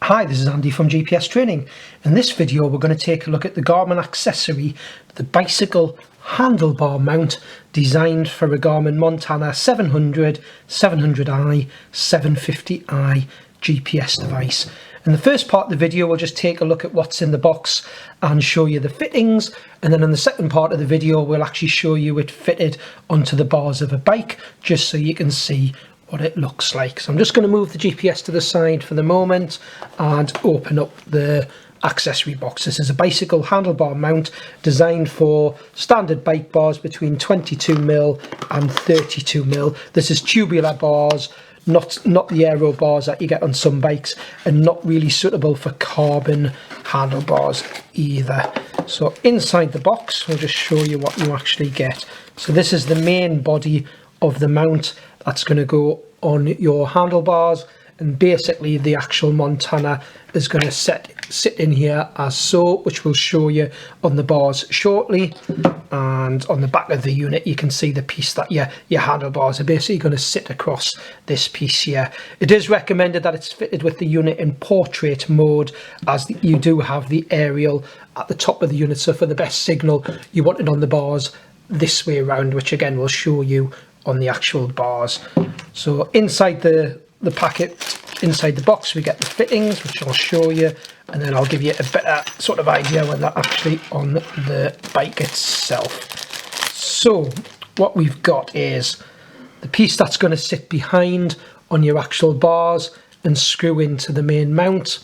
Hi, this is Andy from GPS Training. In this video we're going to take a look at the Garmin accessory, the bicycle handlebar mount designed for a Garmin Montana 700, 700i, 750i GPS device. In the first part of the video we'll just take a look at what's in the box and show you the fittings, and then in the second part of the video we'll actually show you it fitted onto the bars of a bike, just so you can see what it looks like. So I'm just going to move the GPS to the side for the moment and open up the accessory box. This is a bicycle handlebar mount designed for standard bike bars between 22mm and 32mm. This is tubular bars, not the aero bars that you get on some bikes, and not really suitable for carbon handlebars either. So inside the box we'll just show you what you actually get. So this is the main body of the mount that's going to go on your handlebars, and basically the actual Montana is going to sit in here as so, which we'll show you on the bars shortly. And on the back of the unit you can see the piece that your handlebars are basically going to sit across this piece here. It is recommended that it's fitted with the unit in portrait mode, as you do have the aerial at the top of the unit, so for the best signal you want it on the bars this way around, which again we'll show you on the actual bars. So inside the packet, inside the box, we get the fittings, which I'll show you, and then I'll give you a better sort of idea when they're actually on the bike itself. So what we've got is the piece that's going to sit behind on your actual bars and screw into the main mount.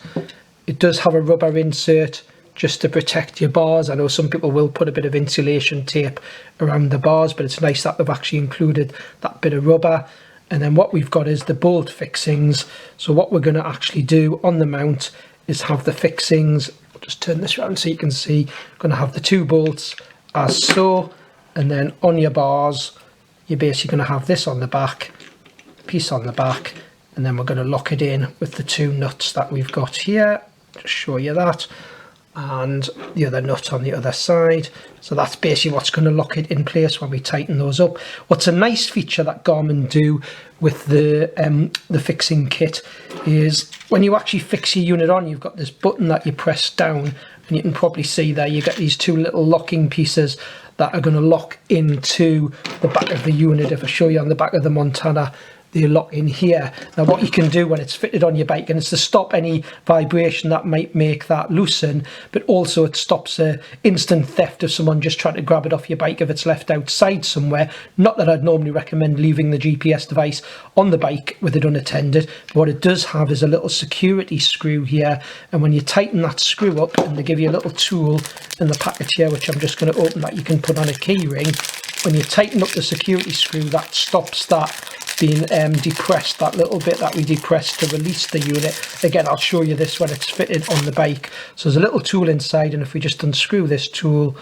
It does have a rubber insert just to protect your bars. I know some people will put a bit of insulation tape around the bars, but it's nice that they've actually included that bit of rubber. And then what we've got is the bolt fixings. So what we're going to actually do on the mount is have the fixings. I'll just turn this around so you can see. I'm going to have the two bolts as so, and then on your bars you're basically going to have this on the back, piece on the back, and then we're going to lock it in with the two nuts that we've got here. Just show you that, and the other nut on the other side. So that's basically what's going to lock it in place when we tighten those up. What's a nice feature that Garmin do with the fixing kit is when you actually fix your unit on, you've got this button that you press down, and you can probably see there you get these two little locking pieces that are going to lock into the back of the unit. If I show you on the back of the Montana, they lock in here. Now what you can do when it's fitted on your bike, and it's to stop any vibration that might make that loosen, but also it stops instant theft of someone just trying to grab it off your bike if it's left outside somewhere. Not that I'd normally recommend leaving the GPS device on the bike with it unattended, but what it does have is a little security screw here, and when you tighten that screw up, and they give you a little tool in the packet here, which I'm just going to open, that you can put on a key ring. When you tighten up the security screw, that stops that being depressed, that little bit that we depressed to release the unit. Again, I'll show you this when it's fitted on the bike. So there's a little tool inside, and if we just unscrew this tool,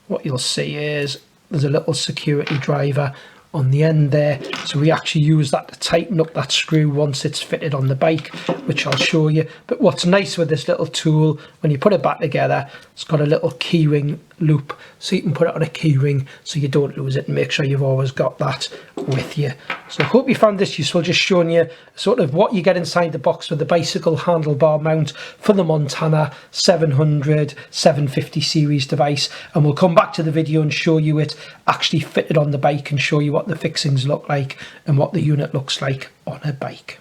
what you'll see is there's a little security driver on the end there. So we actually use that to tighten up that screw once it's fitted on the bike, which I'll show you. But what's nice with this little tool, when you put it back together, it's got a little keyring loop, so you can put it on a keyring so you don't lose it, and make sure you've always got that with you. So I hope you found this useful, just showing you sort of what you get inside the box with the bicycle handlebar mount for the Montana 700 750 series device, and we'll come back to the video and show you it actually fitted on the bike, and show you what the fixings look like and what the unit looks like on a bike.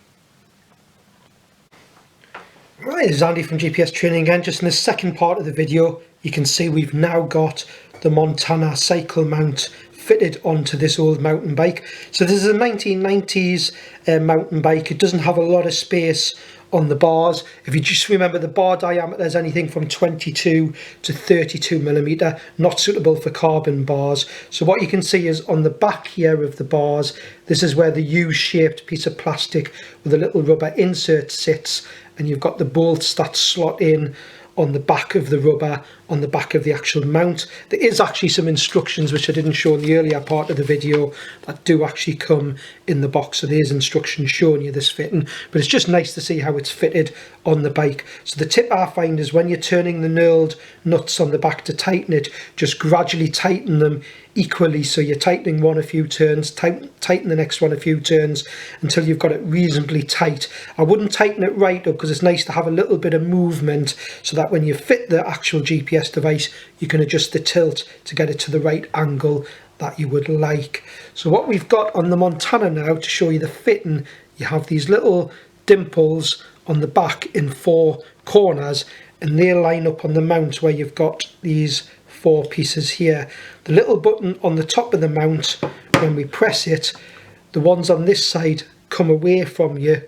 Right, this is Andy from GPS Training again. Just in the second part of the video, you can see we've now got the Montana cycle mount fitted onto this old mountain bike. So this is a 1990s mountain bike. It doesn't have a lot of space on the bars. If you just remember, the bar diameter is anything from 22 to 32mm, not suitable for carbon bars. So what you can see is on the back here of the bars, this is where the U-shaped piece of plastic with a little rubber insert sits, and you've got the bolts that slot in on the back of the rubber on the back of the actual mount. There is actually some instructions which I didn't show in the earlier part of the video that do actually come in the box, so there's instructions showing you this fitting, but it's just nice to see how it's fitted on the bike. So the tip I find is when you're turning the knurled nuts on the back to tighten it, just gradually tighten them equally, so you're tightening one a few turns, tighten the next one a few turns until you've got it reasonably tight. I wouldn't tighten it right up because it's nice to have a little bit of movement so that when you fit the actual GPS device you can adjust the tilt to get it to the right angle that you would like. So what we've got on the Montana now, to show you the fitting, you have these little dimples on the back in 4 corners, and they line up on the mount where you've got these 4 pieces here. The little button on the top of the mount, when we press it, the ones on this side come away from you,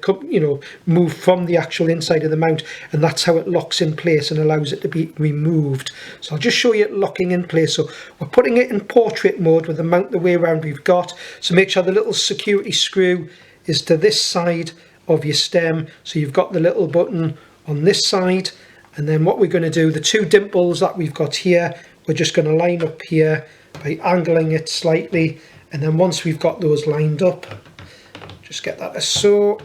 move from the actual inside of the mount, and that's how it locks in place and allows it to be removed. So I'll just show you it locking in place. So we're putting it in portrait mode with the mount the way around we've got, so make sure the little security screw is to this side of your stem, so you've got the little button on this side. And then what we're going to do, the 2 dimples that we've got here, we're just going to line up here by angling it slightly, and then once we've got those lined up, just get that as so,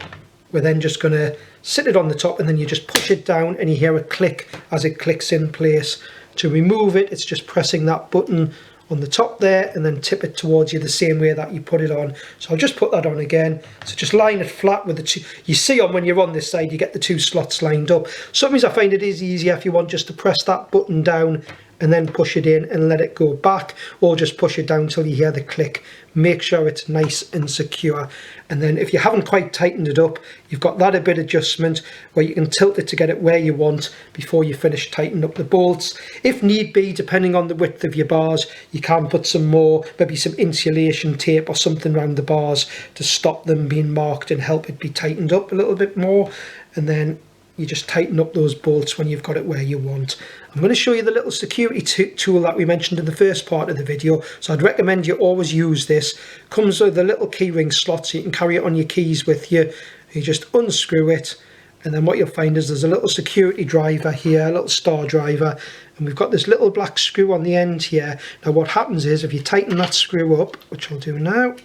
we're then just going to sit it on the top, and then you just push it down and you hear a click as it clicks in place. To remove it, it's just pressing that button on the top there and then tip it towards you the same way that you put it on. So I'll just put that on again. So just line it flat with the 2. You see on when you're on this side, you get the 2 slots lined up. Sometimes I find it is easier if you want just to press that button down and then push it in and let it go back, or just push it down till you hear the click. Make sure it's nice and secure. And then if you haven't quite tightened it up, you've got that a bit adjustment where you can tilt it to get it where you want before you finish tightening up the bolts. If need be, depending on the width of your bars, you can put some more, maybe some insulation tape or something around the bars to stop them being marked and help it be tightened up a little bit more. And then you just tighten up those bolts when you've got it where you want. I'm going to show you the little security tool that we mentioned in the first part of the video, so I'd recommend you always use this. Comes with a little keyring slot so you can carry it on your keys with you. You just unscrew it, and then what you'll find is there's a little security driver here, a little star driver, and we've got this little black screw on the end here. Now what happens is if you tighten that screw up, which I'll do now,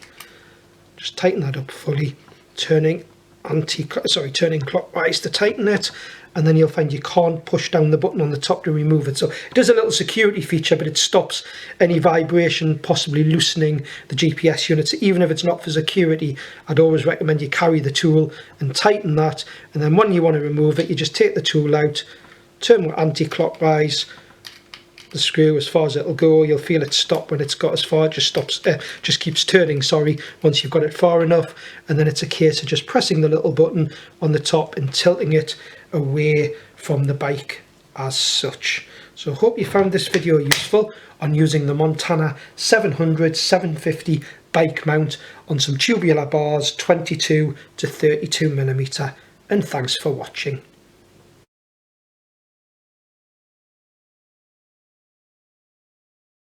just tighten that up fully, turning clockwise to tighten it, and then you'll find you can't push down the button on the top to remove it. So it does a little security feature, but it stops any vibration possibly loosening the GPS unit. So even if it's not for security, I'd always recommend you carry the tool and tighten that, and then when you want to remove it, you just take the tool out, turn anti-clockwise the screw as far as it'll go. You'll feel it stop when it's got as far, it just keeps turning, sorry, once you've got it far enough. And then it's a case of just pressing the little button on the top and tilting it away from the bike as such. So I hope you found this video useful on using the Montana 700/750 bike mount on some tubular bars 22 to 32mm, and thanks for watching.